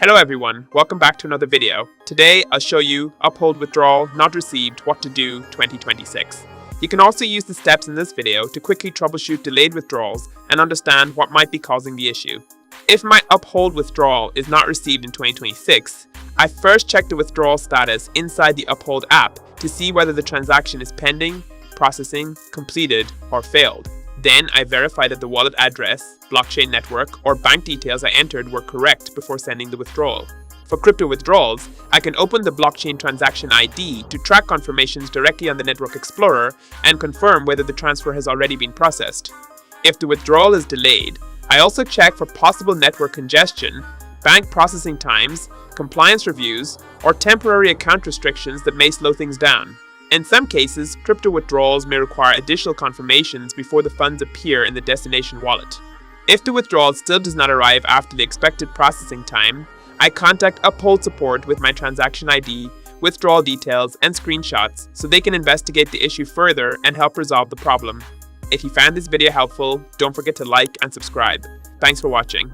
Hello everyone, welcome back to another video. Today I'll show you Uphold Withdrawal Not Received What to Do 2026. You can also use the steps in this video to quickly troubleshoot delayed withdrawals and understand what might be causing the issue. If my Uphold Withdrawal is not received in 2026, I first check the withdrawal status inside the Uphold app to see whether the transaction is pending, processing, completed, or failed. Then I verify that the wallet address, blockchain network, or bank details I entered were correct before sending the withdrawal. For crypto withdrawals, I can open the blockchain transaction ID to track confirmations directly on the Network Explorer and confirm whether the transfer has already been processed. If the withdrawal is delayed, I also check for possible network congestion, bank processing times, compliance reviews, or temporary account restrictions that may slow things down. In some cases, crypto withdrawals may require additional confirmations before the funds appear in the destination wallet. If the withdrawal still does not arrive after the expected processing time, I contact Uphold support with my transaction ID, withdrawal details, and screenshots so they can investigate the issue further and help resolve the problem. If you found this video helpful, don't forget to like and subscribe. Thanks for watching.